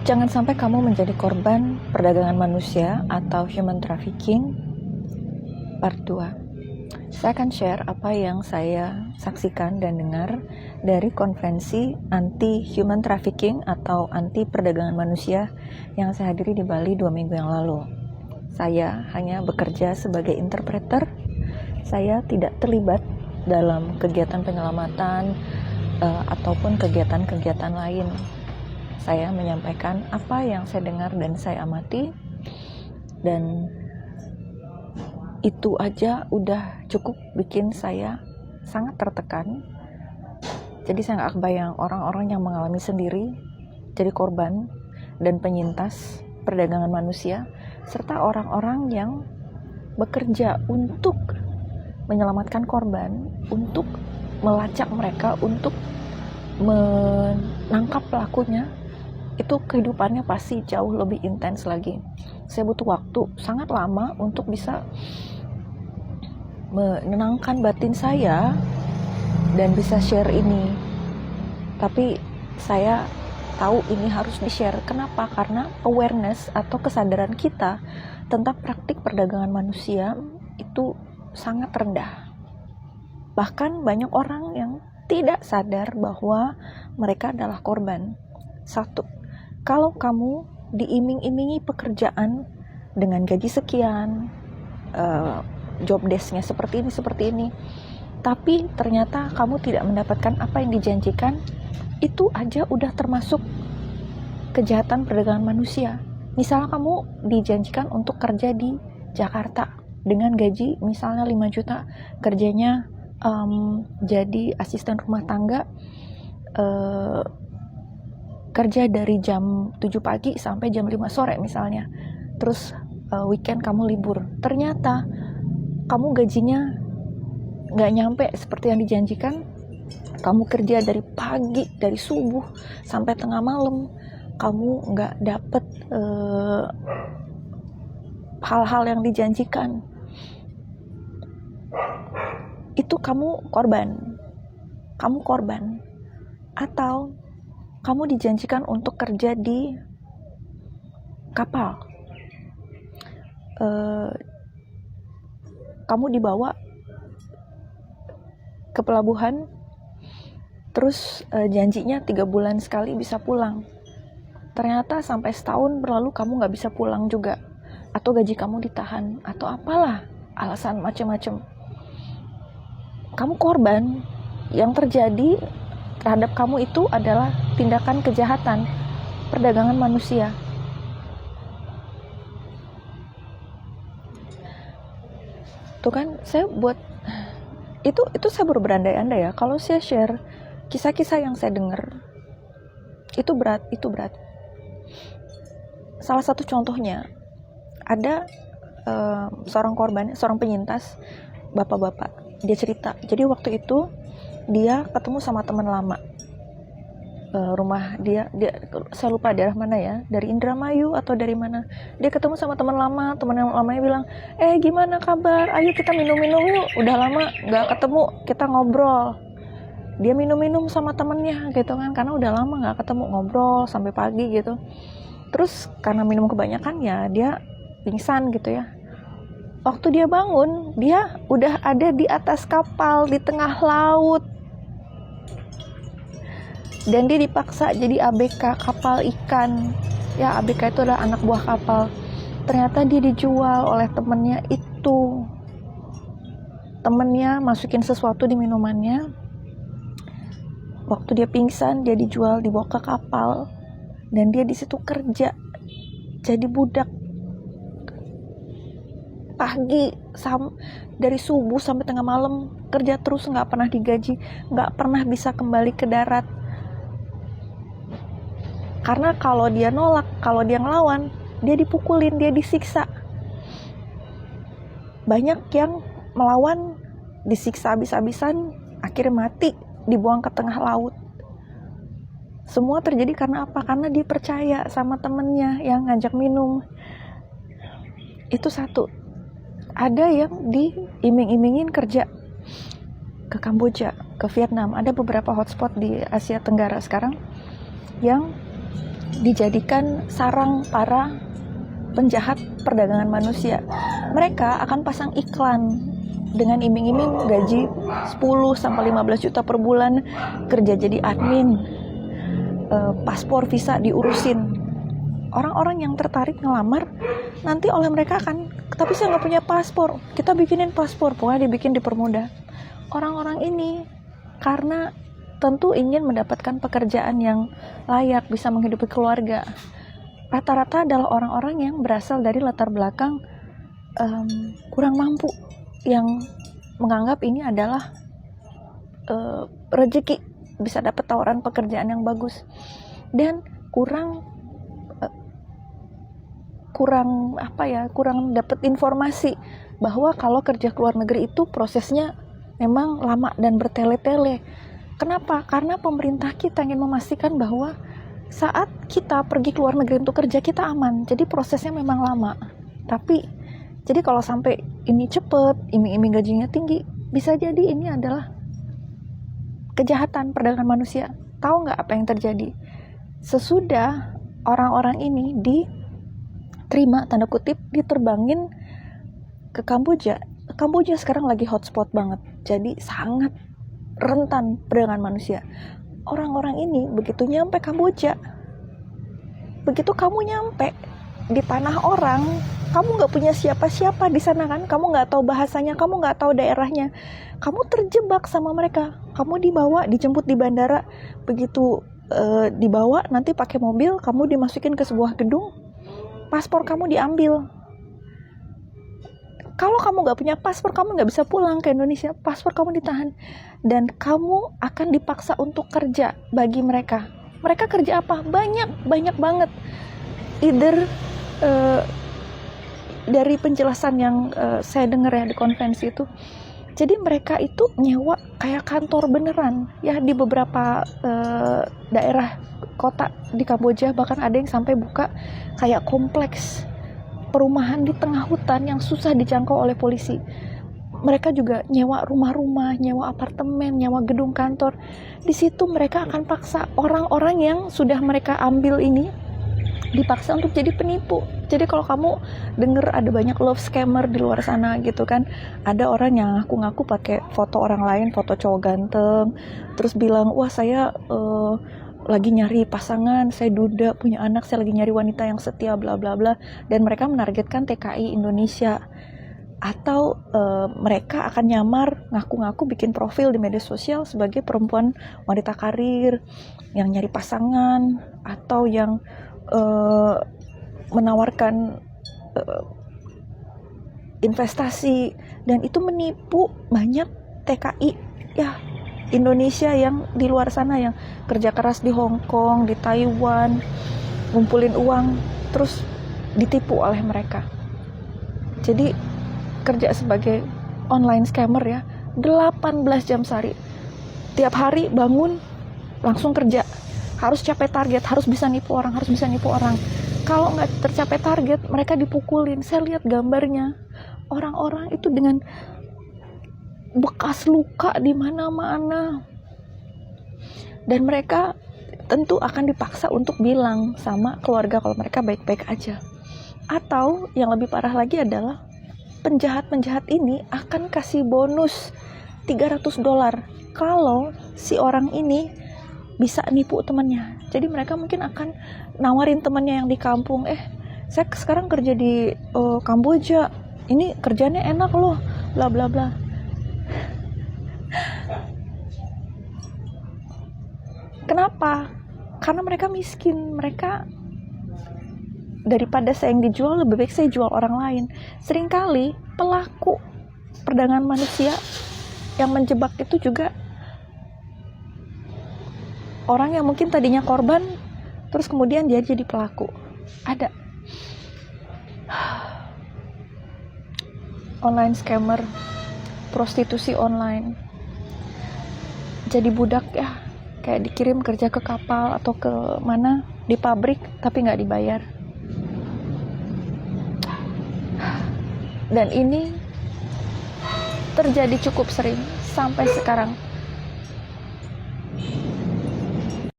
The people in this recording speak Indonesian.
Jangan sampai kamu menjadi korban perdagangan manusia atau human trafficking. Part 2. Saya akan share apa yang saya saksikan dan dengar dari konferensi anti human trafficking atau anti perdagangan manusia yang saya hadiri di Bali 2 minggu yang lalu. Saya hanya bekerja sebagai interpreter. Saya tidak terlibat dalam kegiatan penyelamatan ataupun kegiatan-kegiatan lain. Saya menyampaikan apa yang saya dengar dan saya amati, dan itu aja udah cukup bikin saya sangat tertekan. Jadi saya gak kebayang orang-orang yang mengalami sendiri jadi korban dan penyintas perdagangan manusia, serta orang-orang yang bekerja untuk menyelamatkan korban, untuk melacak mereka, untuk menangkap pelakunya. Itu kehidupannya pasti jauh lebih intens lagi. Saya butuh waktu sangat lama untuk bisa menenangkan batin saya dan bisa share ini. Tapi saya tahu ini harus di-share. Kenapa? Karena awareness atau kesadaran kita tentang praktik perdagangan manusia itu sangat rendah. Bahkan banyak orang yang tidak sadar bahwa mereka adalah korban. Satu, kalau kamu diiming-imingi pekerjaan dengan gaji sekian, job desk-nya seperti ini, tapi ternyata kamu tidak mendapatkan apa yang dijanjikan, itu aja udah termasuk kejahatan perdagangan manusia. Misalnya kamu dijanjikan untuk kerja di Jakarta dengan gaji misalnya 5 juta, kerjanya jadi asisten rumah tangga, kerja dari jam 7 pagi sampai jam 5 sore misalnya. Terus weekend kamu libur. Ternyata kamu gajinya gak nyampe seperti yang dijanjikan. Kamu kerja dari pagi, dari subuh sampai tengah malam. Kamu gak dapet hal-hal yang dijanjikan. Itu kamu korban. Kamu korban. Atau kamu dijanjikan untuk kerja di kapal. Kamu dibawa ke pelabuhan, terus janjinya 3 bulan sekali bisa pulang. Ternyata sampai setahun berlalu kamu gak bisa pulang juga. Atau gaji kamu ditahan. Atau apalah, alasan macam-macam. Kamu korban. Yang terjadi terhadap kamu itu adalah tindakan kejahatan perdagangan manusia. Tuh kan, saya buat itu saya baru berandai-andai ya. Kalau saya share kisah-kisah yang saya dengar, itu berat. Salah satu contohnya, ada seorang korban, seorang penyintas, bapak-bapak. Dia cerita, jadi waktu itu dia ketemu sama teman lama. Rumah dia saya lupa daerah mana ya, dari Indramayu atau dari mana. Dia ketemu sama teman lama, teman yang lamanya bilang, gimana kabar, ayo kita minum-minum yuk, udah lama gak ketemu, kita ngobrol. Dia minum-minum sama temennya gitu kan, karena udah lama gak ketemu, ngobrol sampai pagi gitu. Terus karena minum kebanyakan ya dia pingsan gitu ya. Waktu dia bangun, dia udah ada di atas kapal di tengah laut. Dan dia dipaksa jadi ABK kapal ikan. Ya, ABK itu adalah anak buah kapal. Ternyata dia dijual oleh temennya itu. Temennya masukin sesuatu di minumannya. Waktu dia pingsan, dia dijual, dibawa ke kapal. Dan dia di situ kerja. Jadi budak. Pagi, dari subuh sampai tengah malam. Kerja terus, gak pernah digaji. Gak pernah bisa kembali ke darat. Karena kalau dia nolak, kalau dia ngelawan, dia dipukulin, dia disiksa. Banyak yang melawan, disiksa habis-habisan, akhirnya mati, dibuang ke tengah laut. Semua terjadi karena apa? Karena dia percaya sama temennya yang ngajak minum. Itu satu. Ada yang diiming-imingin kerja ke Kamboja, ke Vietnam. Ada beberapa hotspot di Asia Tenggara sekarang yang dijadikan sarang para penjahat perdagangan manusia. Mereka akan pasang iklan dengan iming-iming gaji 10-15 juta per bulan, kerja jadi admin, paspor visa diurusin. Orang-orang yang tertarik ngelamar nanti oleh mereka akan, tapi saya nggak punya paspor, kita bikinin paspor, pokoknya dibikin dipermudah. Orang-orang ini karena tentu ingin mendapatkan pekerjaan yang layak, bisa menghidupi keluarga, rata-rata adalah orang-orang yang berasal dari latar belakang kurang mampu, yang menganggap ini adalah rezeki, bisa dapat tawaran pekerjaan yang bagus, dan kurang dapat informasi bahwa kalau kerja ke luar negeri itu prosesnya memang lama dan bertele-tele. Kenapa? Karena pemerintah kita ingin memastikan bahwa saat kita pergi ke luar negeri untuk kerja kita aman. Jadi prosesnya memang lama. Tapi jadi kalau sampai ini cepet, iming-iming gajinya tinggi, bisa jadi ini adalah kejahatan perdagangan manusia. Tahu nggak apa yang terjadi? Sesudah orang-orang ini diterima, tanda kutip, diterbangin ke Kamboja. Kamboja sekarang lagi hotspot banget. Jadi sangat rentan perdagangan manusia. Orang-orang ini begitu nyampe Kamboja, begitu kamu nyampe di tanah orang, kamu nggak punya siapa-siapa di sana kan, kamu nggak tahu bahasanya, kamu nggak tahu daerahnya, kamu terjebak sama mereka. Kamu dibawa, dijemput di bandara, begitu dibawa nanti pakai mobil, kamu dimasukin ke sebuah gedung, paspor kamu diambil. Kalau kamu nggak punya paspor, kamu nggak bisa pulang ke Indonesia, paspor kamu ditahan, dan kamu akan dipaksa untuk kerja bagi mereka. Mereka kerja apa? Banyak banget. Either dari penjelasan yang saya dengar ya di konvensi itu, jadi mereka itu nyewa kayak kantor beneran ya di beberapa daerah kota di Kamboja, bahkan ada yang sampai buka kayak kompleks perumahan di tengah hutan yang susah dijangkau oleh polisi. Mereka juga nyewa rumah-rumah, nyewa apartemen, nyewa gedung kantor. Di situ mereka akan paksa orang-orang yang sudah mereka ambil ini, dipaksa untuk jadi penipu. Jadi kalau kamu denger ada banyak love scammer di luar sana gitu kan, ada orang yang ngaku-ngaku pakai foto orang lain, foto cowok ganteng, terus bilang, wah saya lagi nyari pasangan, saya duda, punya anak, saya lagi nyari wanita yang setia, bla bla bla, dan mereka menargetkan TKI Indonesia. Atau mereka akan nyamar, ngaku-ngaku bikin profil di media sosial sebagai perempuan wanita karir yang nyari pasangan, atau yang menawarkan investasi, dan itu menipu banyak TKI ya Indonesia yang di luar sana yang kerja keras di Hong Kong, di Taiwan, ngumpulin uang terus ditipu oleh mereka. Jadi kerja sebagai online scammer ya, 18 jam sehari. Tiap hari bangun langsung kerja. Harus capai target, harus bisa nipu orang. Kalau nggak tercapai target, mereka dipukulin. Saya lihat gambarnya. Orang-orang itu dengan bekas luka di mana-mana. Dan mereka tentu akan dipaksa untuk bilang sama keluarga kalau mereka baik-baik aja. Atau yang lebih parah lagi adalah penjahat-penjahat ini akan kasih bonus $300 kalau si orang ini bisa nipu temannya. Jadi mereka mungkin akan nawarin temannya yang di kampung, saya sekarang kerja di Kamboja, ini kerjanya enak loh, bla bla bla. Kenapa? Karena mereka miskin. Mereka daripada saya yang dijual, lebih baik saya jual orang lain. Seringkali pelaku perdagangan manusia yang menjebak itu juga orang yang mungkin tadinya korban, terus kemudian dia jadi pelaku. Ada online scammer, prostitusi online, jadi budak ya, kayak dikirim kerja ke kapal atau ke mana, di pabrik, tapi nggak dibayar. Dan ini terjadi cukup sering sampai sekarang.